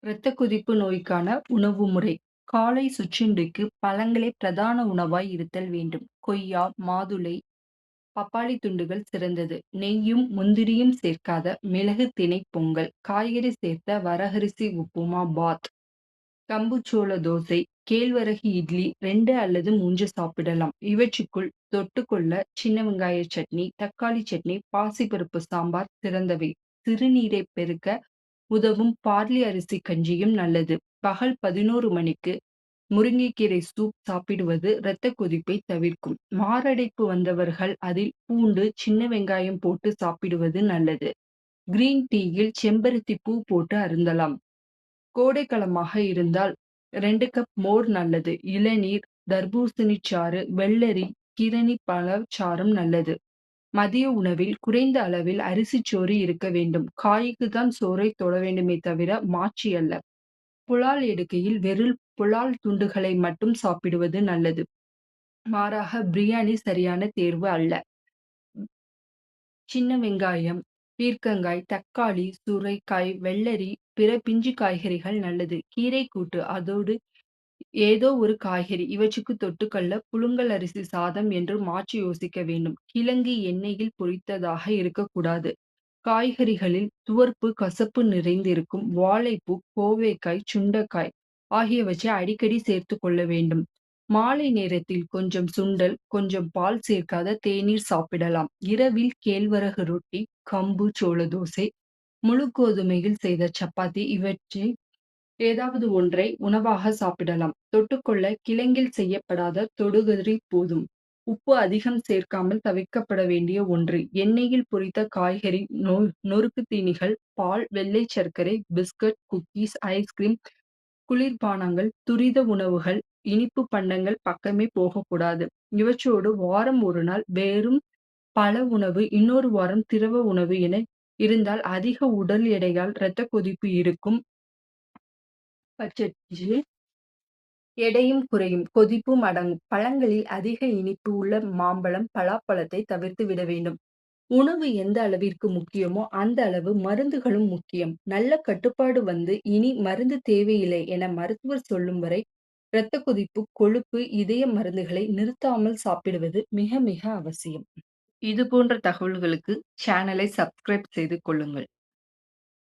இரத்த கொதிப்பு நோய்க்கான உணவு முறை. காலை சிற்றுண்டிக்கு பழங்களே பிரதான உணவாய் இருத்தல் வேண்டும். கொய்யா, மாதுளை, பப்பாளி துண்டுகள் சிறந்தது. நெய்யும் முந்திரியும் சேர்க்காத மிளகு திணை பொங்கல். காய்கறி சேர்த்த வரகரிசி உப்புமா பாத். கம்புச்சோள தோசை, கேழ்வரகு இட்லி 2 அல்லது 3 சாப்பிடலாம். இவற்றுக்குள் தொட்டுக்கொள்ள சின்ன வெங்காய சட்னி, தக்காளி சட்னி, பாசிப்பருப்பு சாம்பார் சிறந்தவை. சிறுநீரை பெருக்க உதவும் பார்லி அரிசி கஞ்சியும் நல்லது. பகல் 11 மணிக்கு முருங்கைக்கீரை சூப் சாப்பிடுவது இரத்த கொதிப்பை தவிர்க்கும். மாரடைப்பு வந்தவர்கள் அதில் பூண்டு, சின்ன வெங்காயம் போட்டு சாப்பிடுவது நல்லது. கிரீன் டீயில் செம்பருத்தி பூ போட்டு அருந்தலாம். கோடைக்காலமாக இருந்தால் 2 கப் மோர் நல்லது. இளநீர், தர்பூசணி சாறு, வெள்ளரி, கிரணி பழச்சாறும் நல்லது. மதிய உணவில் குறைந்த அளவில் அரிசிச்சோறு இருக்க வேண்டும். காய்க்கு தான் சோறை தொட வேண்டுமே தவிர மாற்றி அல்ல. புலால் எடுக்கையில் வெறும் புலால் துண்டுகளை மட்டும் சாப்பிடுவது நல்லது. மாறாக பிரியாணி சரியான தேர்வு அல்ல. சின்ன வெங்காயம், பீர்க்கங்காய், தக்காளி, சுரைக்காய், வெள்ளரி, பிற பிஞ்சு காய்கறிகள் நல்லது. கீரை கூட்டு அதோடு ஏதோ ஒரு காய்கறி இவற்றுக்கு தொட்டுக்கல்ல புழுங்கல் அரிசி சாதம் என்று மாற்றி யோசிக்க வேண்டும். கிழங்கு எண்ணெயில் பொரித்ததாக இருக்கக்கூடாது. காய்கறிகளில் துவர்ப்பு கசப்பு நிறைந்திருக்கும் வாழைப்பூ, கோவைக்காய், சுண்டைக்காய் ஆகியவற்றை அடிக்கடி சேர்த்துக் கொள்ள வேண்டும். மாலை நேரத்தில் கொஞ்சம் சுண்டல், கொஞ்சம் பால் சேர்க்காத தேநீர் சாப்பிடலாம். இரவில் கேழ்வரகு ரொட்டி, கம்பு சோள தோசை, முழு கோதுமையில் செய்த சப்பாத்தி இவற்றில் ஏதாவது ஒன்றை உணவாக சாப்பிடலாம். தொட்டுக்கொள்ள கிழங்கில் செய்யப்படாத தொடுகறி போதும். உப்பு அதிகம் சேர்க்காமல் தவிர்க்கப்பட வேண்டிய ஒன்று. எண்ணெயில் பொரித்த காய்கறி, நொறுக்கு தீனிகள், பால், வெள்ளை சர்க்கரை, பிஸ்கட், குக்கீஸ், ஐஸ்கிரீம், குளிர்பானங்கள், துரித உணவுகள், இனிப்பு பண்டங்கள் பக்கமே போகக்கூடாது. இவற்றோடு வாரம் ஒரு நாள் வெறும் பழ உணவு, இன்னொரு வாரம் திரவ உணவு என இருந்தால் அதிக உடல் எடையால் இரத்த கொதிப்பு இருக்கும் பட்சத்தில் எடையும் குறையும். கொதிப்பும் அடங்கும். பழங்களில் அதிக இனிப்பு உள்ள மாம்பழம், பலாப்பழத்தை தவிர்த்து விட வேண்டும். உணவு எந்த அளவிற்கு முக்கியமோ அந்த அளவு மருந்துகளும் முக்கியம். நல்ல கட்டுப்பாடு வந்து இனி மருந்து தேவையில்லை என மருத்துவர் சொல்லும் வரை இரத்த கொதிப்பு, கொழுப்பு, இதய மருந்துகளை நிறுத்தாமல் சாப்பிடுவது மிக மிக அவசியம். இது போன்ற தகவல்களுக்கு சேனலை சப்ஸ்கிரைப் செய்து கொள்ளுங்கள்.